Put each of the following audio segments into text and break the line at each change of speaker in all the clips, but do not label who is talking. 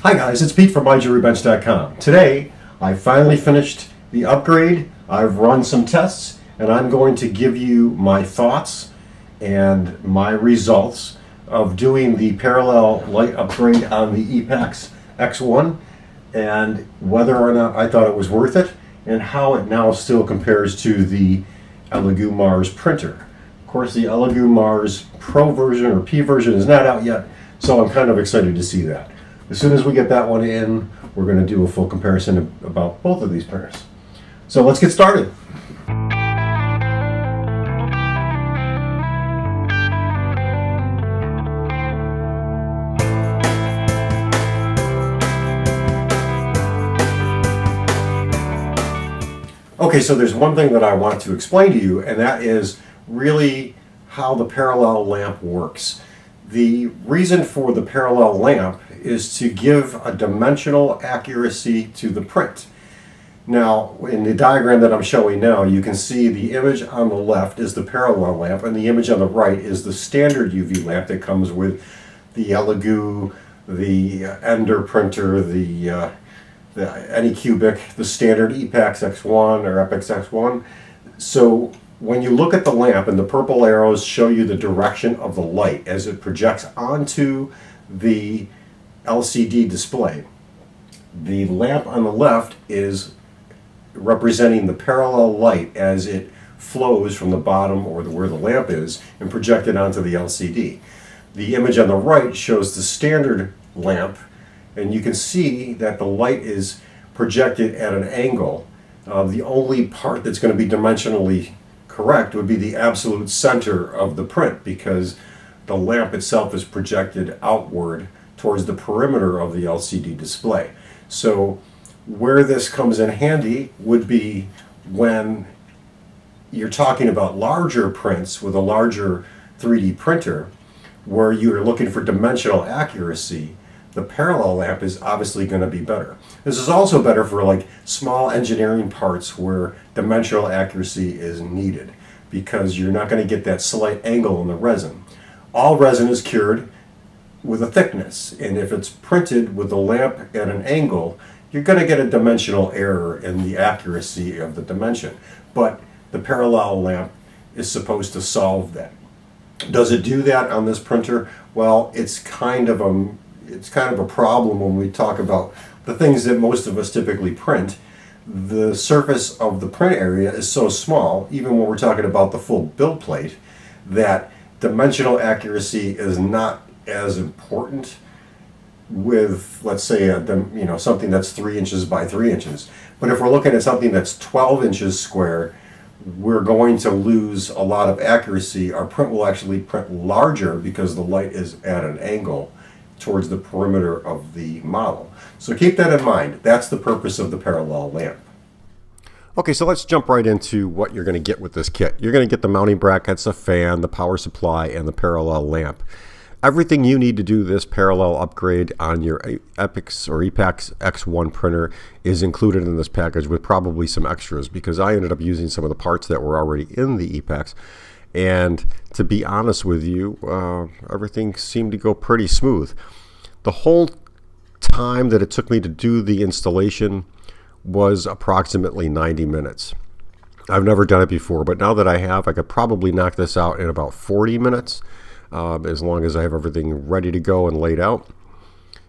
Hi guys, it's Pete from MyJewelryBench.com. Today, I finally finished the upgrade. I've run some tests, and I'm going to give you my thoughts and my results of doing the parallel light upgrade on the Epax X1, and whether or not I thought it was worth it, and how it now still compares to the Elegoo Mars printer. Of course, the Elegoo Mars Pro version or P version is not out yet, so I'm kind of excited to see that. As soon as we get that one in, we're going to do a full comparison about both of these printers. So let's get started. Okay, so there's one thing that I want to explain to you, and that is really how the parallel lamp works. The reason for the parallel lamp is to give a dimensional accuracy to the print. Now, in the diagram that I'm showing now, you can see the image on the left is the parallel lamp, and the image on the right is the standard UV lamp that comes with the Elegoo, the Ender printer, the Anycubic, the standard Epax X1 or Epax X1. So when you look at the lamp and the purple arrows show you the direction of the light as it projects onto the LCD display, the lamp on the left is representing the parallel light as it flows from the bottom or where the lamp is and projected onto the LCD. The image on the right shows the standard lamp, and you can see that the light is projected at an angle. The only part that's going to be dimensionally correct would be the absolute center of the print, because the lamp itself is projected outward towards the perimeter of the LCD display. So where this comes in handy would be when you're talking about larger prints with a larger 3D printer, where you're looking for dimensional accuracy. The parallel lamp is obviously going to be better. This is also better for like small engineering parts where dimensional accuracy is needed, because you're not going to get that slight angle in the resin. All resin is cured with a thickness, and if it's printed with the lamp at an angle, you're going to get a dimensional error in the accuracy of the dimension. But the parallel lamp is supposed to solve that. Does it do that on this printer? Well, it's kind of a problem when we talk about the things that most of us typically print. The surface of the print area is so small, even when we're talking about the full build plate, that dimensional accuracy is not as important with, let's say, something that's 3 inches by 3 inches. But if we're looking at something that's 12 inches square, we're going to lose a lot of accuracy. Our print will actually print larger because the light is at an angle towards the perimeter of the model. So keep that in mind. That's the purpose of the parallel lamp. Okay, so let's jump right into what you're going to get with this kit. You're going to get the mounting brackets, a fan, the power supply, and the parallel lamp. Everything you need to do this parallel upgrade on your Epax or Epax X1 printer is included in this package, with probably some extras, because I ended up using some of the parts that were already in the Epax. And to be honest with you, everything seemed to go pretty smooth. The whole time that it took me to do the installation was approximately 90 minutes. I've never done it before, but now that I have, I could probably knock this out in about 40 minutes, as long as I have everything ready to go and laid out.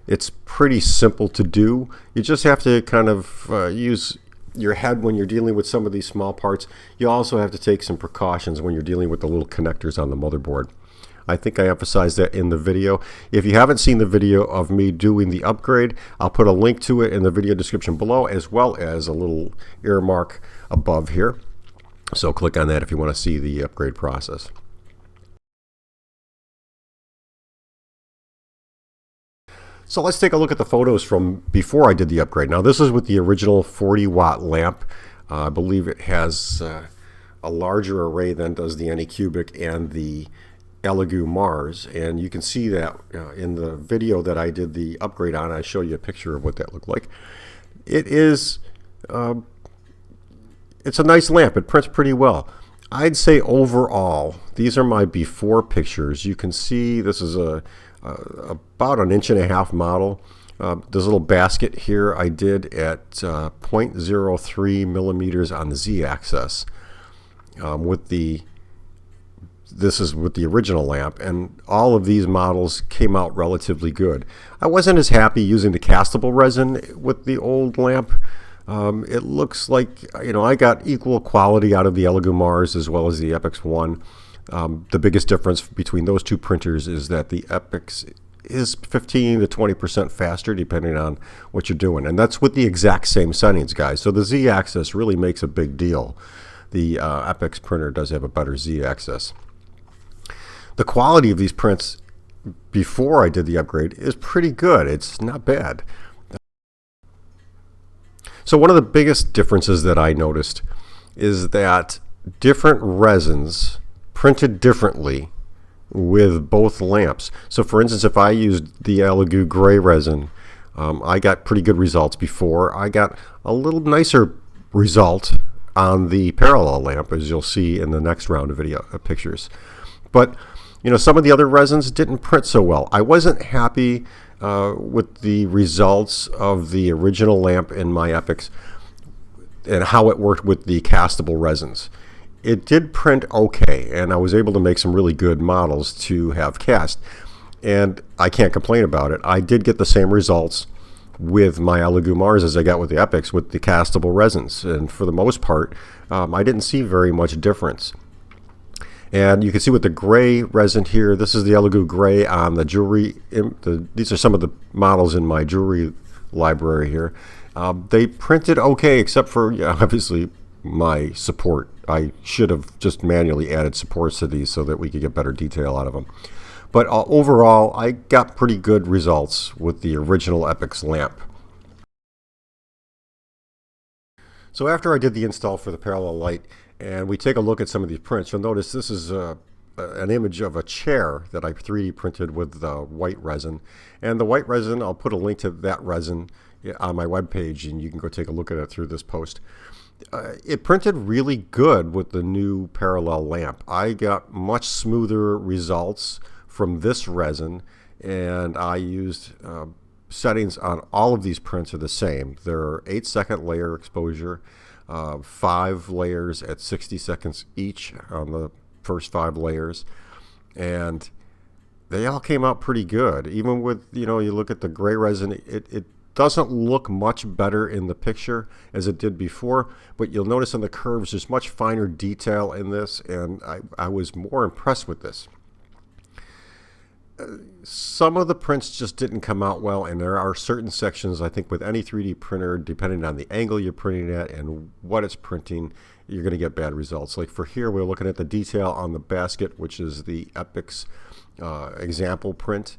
It's pretty simple to do. You just have to kind of use your head when you're dealing with some of these small parts. You also have to take some precautions when you're dealing with the little connectors on the motherboard. I think I emphasized that in the video. If you haven't seen the video of me doing the upgrade, I'll put a link to it in the video description below, as well as a little earmark above here. So click on that if you want to see the upgrade process. So let's take a look at the photos from before I did the upgrade. Now this is with the original 40-watt lamp. I believe it has a larger array than does the Anycubic and the Elegoo Mars, and you can see that in the video that I did the upgrade on. I show you a picture of what that looked like. It is it's a nice lamp. It prints pretty well. I'd say overall, these are my before pictures. You can see this is about an 1.5 inch model, This little basket here I did at 0.03 millimeters on the z-axis this is with the original lamp, and all of these models came out relatively good. I wasn't as happy using the castable resin with the old lamp. It looks like, I got equal quality out of the Elegoo Mars as well as the Epax One. The biggest difference between those two printers is that the Epax is 15 to 20% faster depending on what you're doing. And that's with the exact same settings, guys. So the Z-axis really makes a big deal. The Epax printer does have a better Z-axis. The quality of these prints before I did the upgrade is pretty good. It's not bad. So one of the biggest differences that I noticed is that different resins printed differently with both lamps. So for instance, if I used the Elegoo gray resin, I got pretty good results before. I got a little nicer result on the parallel lamp, as you'll see in the next round of pictures. But some of the other resins didn't print so well. I wasn't happy with the results of the original lamp in my Epax and how it worked with the castable resins. It did print okay, and I was able to make some really good models to have cast, and I can't complain about it. I did get the same results with my Elegoo Mars as I got with the Epax with the castable resins, and for the most part, I didn't see very much difference. And you can see with the gray resin here, this is the Elegoo gray on the jewelry. These are some of the models in my jewelry library here. They printed okay, except for obviously my support. I should have just manually added supports to these so that we could get better detail out of them. But overall, I got pretty good results with the original Epax lamp. So after I did the install for the parallel light, and we take a look at some of these prints, you'll notice this is an image of a chair that I 3D printed with the white resin. And the white resin, I'll put a link to that resin on my webpage, and you can go take a look at it through this post. It printed really good with the new parallel lamp. I got much smoother results from this resin, and I used settings on all of these prints are the same. There are 8-second layer exposure, 5 layers at 60 seconds each on the first 5 layers, and they all came out pretty good. Even with, you look at the gray resin, it doesn't look much better in the picture as it did before, but you'll notice on the curves there's much finer detail in this, and I was more impressed with this. Some of the prints just didn't come out well, and there are certain sections, I think, with any 3D printer, depending on the angle you're printing at and what it's printing, you're going to get bad results. Like for here, we're looking at the detail on the basket, which is the Epax example print,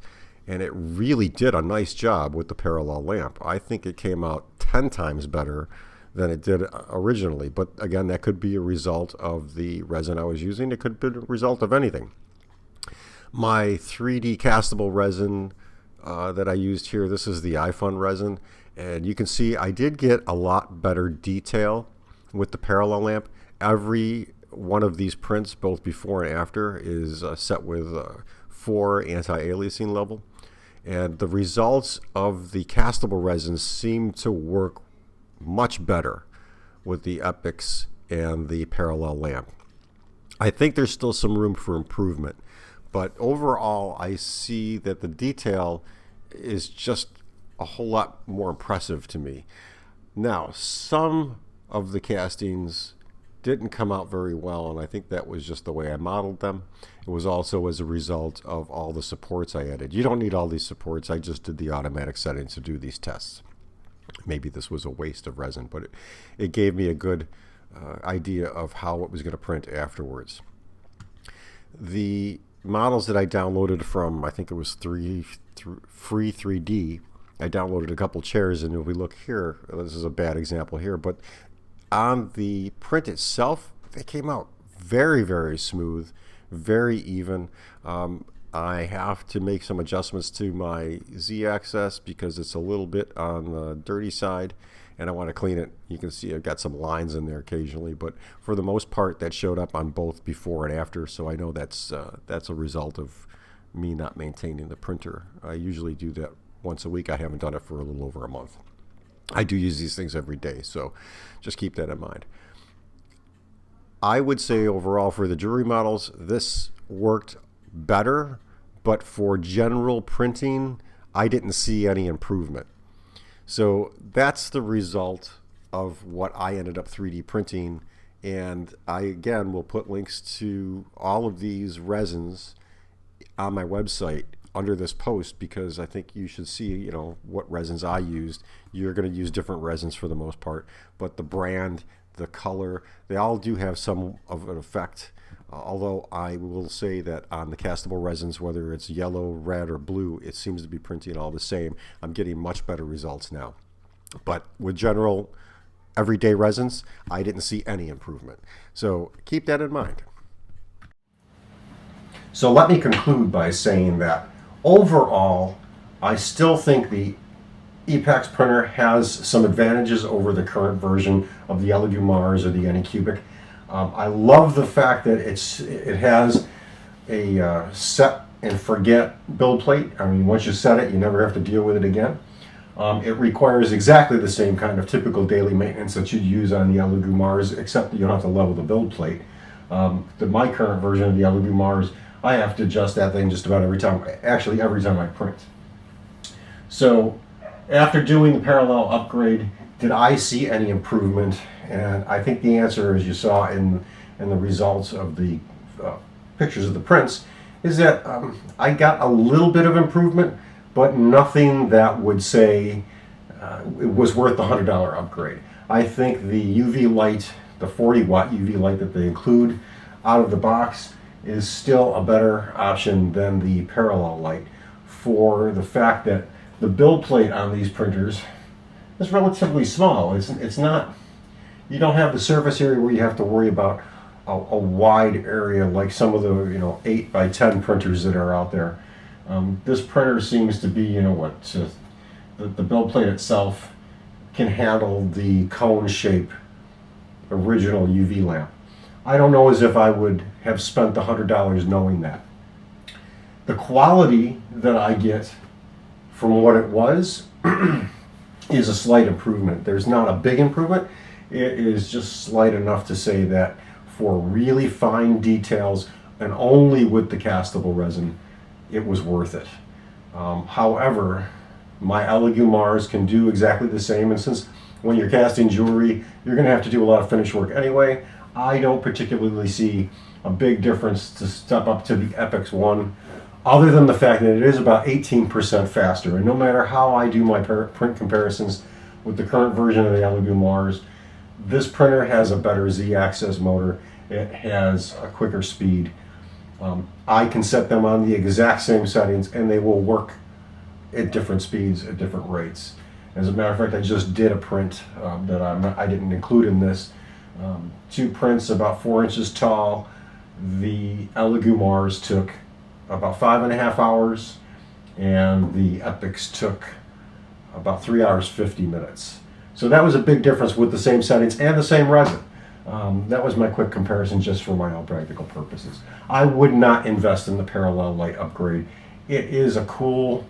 and it really did a nice job with the parallel lamp. I think it came out 10 times better than it did originally, but again, that could be a result of the resin I was using. It could be a result of anything. My 3D castable resin that I used here, this is the iPhone resin, and you can see I did get a lot better detail with the parallel lamp. Every one of these prints, both before and after, is set with 4 anti-aliasing level, and the results of the castable resins seem to work much better with the Epax and the parallel lamp. I think there's still some room for improvement, but overall I see that the detail is just a whole lot more impressive to me. Now, some of the castings didn't come out very well, and I think that was just the way I modeled them. It was also as a result of all the supports I added. You don't need all these supports. I just did the automatic settings to do these tests. Maybe this was a waste of resin, but it gave me a good idea of how it was going to print afterwards. The models that I downloaded from, I think it was Free 3D, I downloaded a couple chairs, and if we look here, this is a bad example here, but on the print itself, they came out very, very smooth, very even. I have to make some adjustments to my Z-axis because it's a little bit on the dirty side, and I want to clean it. You can see I've got some lines in there occasionally, but for the most part, that showed up on both before and after, so I know that's a result of me not maintaining the printer. I usually do that once a week. I haven't done it for a little over a month. I do use these things every day, so just keep that in mind. I would say overall for the jewelry models, this worked better, but for general printing, I didn't see any improvement. So that's the result of what I ended up 3D printing. And I, again, will put links to all of these resins on my website under this post, because I think you should see, you know, what resins I used. You're going to use different resins for the most part, but the brand, the color, they all do have some of an effect. Although I will say that on the castable resins, whether it's yellow, red, or blue, it seems to be printing all the same. I'm getting much better results now. But with general everyday resins, I didn't see any improvement. So keep that in mind. So let me conclude by saying that overall, I still think the Epax printer has some advantages over the current version of the Elegoo Mars or the Anycubic. I love the fact that it has a set and forget build plate. I mean, once you set it, you never have to deal with it again. It requires exactly the same kind of typical daily maintenance that you'd use on the Elegoo Mars, except that you don't have to level the build plate. My current version of the Elegoo Mars, I have to adjust that thing just about every time, actually every time I print. So after doing the parallel upgrade, did I see any improvement? And I think the answer, as you saw in the results of the pictures of the prints, is that I got a little bit of improvement, but nothing that would say it was worth the $100 upgrade. I think the UV light, the 40-watt UV light that they include out of the box, is still a better option than the parallel light, for the fact that the build plate on these printers is relatively small. It's not, you don't have the surface area where you have to worry about a wide area like some of the 8 by 10 printers that are out there. This printer seems to be, the build plate itself can handle the cone shape original UV lamp. I don't know as if I would have spent the $100 knowing that. The quality that I get from what it was is a slight improvement. There's not a big improvement. It is just slight enough to say that for really fine details and only with the castable resin, it was worth it. However, my Elegoo Mars can do exactly the same, and since when you're casting jewelry, you're going to have to do a lot of finish work anyway, I don't particularly see a big difference to step up to the Epax One, other than the fact that it is about 18% faster. And no matter how I do my print comparisons with the current version of the Elegoo Mars, this printer has a better Z-axis motor. It has a quicker speed. I can set them on the exact same settings and they will work at different speeds at different rates. As a matter of fact, I just did a print that I didn't include in this. 2 prints about 4 inches tall. The Elegoo Mars took about 5.5 hours, and the Epax took about 3 hours 50 minutes. So that was a big difference with the same settings and the same resin. That was my quick comparison just for my own practical purposes. I would not invest in the parallel light upgrade. It is a cool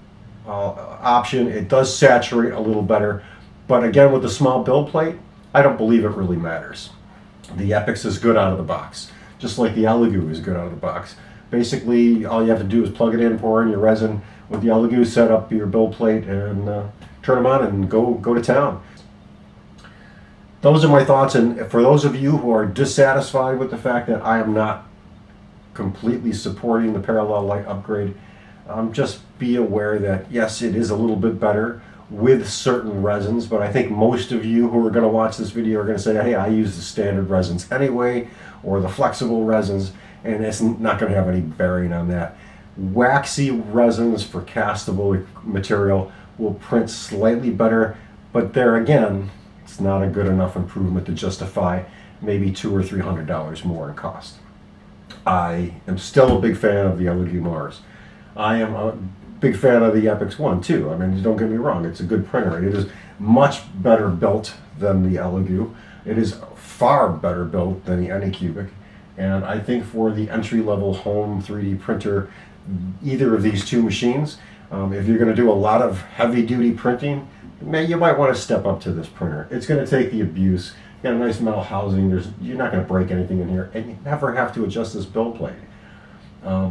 option. It does saturate a little better, but again, with the small build plate, I don't believe it really matters. The Epax is good out of the box, just like the Elegoo is good out of the box. Basically, all you have to do is plug it in, pour in your resin. With the Elegoo, set up your build plate and turn them on and go to town. Those are my thoughts, and for those of you who are dissatisfied with the fact that I am not completely supporting the parallel light upgrade, just be aware that yes, it is a little bit better with certain resins, but I think most of you who are going to watch this video are going to say, hey, I use the standard resins anyway, or the flexible resins, and it's not going to have any bearing on that. Waxy resins for castable material will print slightly better, but there again, it's not a good enough improvement to justify maybe $200 or $300 more in cost. I am still a big fan of the Elegoo Mars. I am a big fan of the Epax One too. I mean, don't get me wrong, it's a good printer. It is much better built than the Elegoo. It is far better built than the Anycubic. And I think for the entry-level home 3D printer, either of these two machines If you're going to do a lot of heavy duty printing, you might want to step up to this printer. It's going to take the abuse. You got a nice metal housing. You're not going to break anything in here, and you never have to adjust this build plate.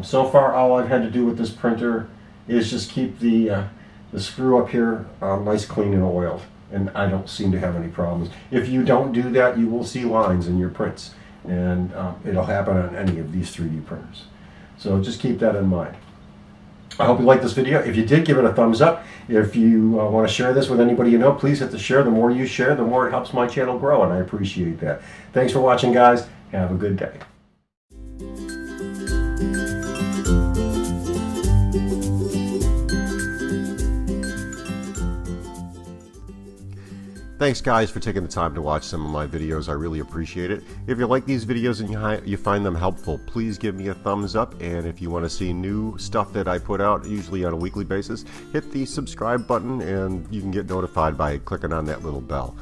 So far, all I've had to do with this printer is just keep the screw up here nice, clean, and oiled, and I don't seem to have any problems. If you don't do that, you will see lines in your prints, and it'll happen on any of these 3D printers. So just keep that in mind. I hope you liked this video. If you did, give it a thumbs up. If you want to share this with anybody you know, please hit the share. The more you share, the more it helps my channel grow, and I appreciate that. Thanks for watching, guys. Have a good day. Thanks guys for taking the time to watch some of my videos. I really appreciate it. If you like these videos and you find them helpful, please give me a thumbs up. And if you want to see new stuff that I put out, usually on a weekly basis, hit the subscribe button and you can get notified by clicking on that little bell.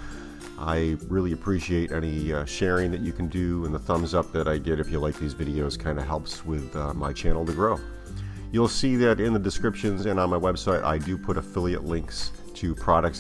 I really appreciate any sharing that you can do, and the thumbs up that I get if you like these videos kind of helps with my channel to grow. You'll see that in the descriptions and on my website I do put affiliate links to products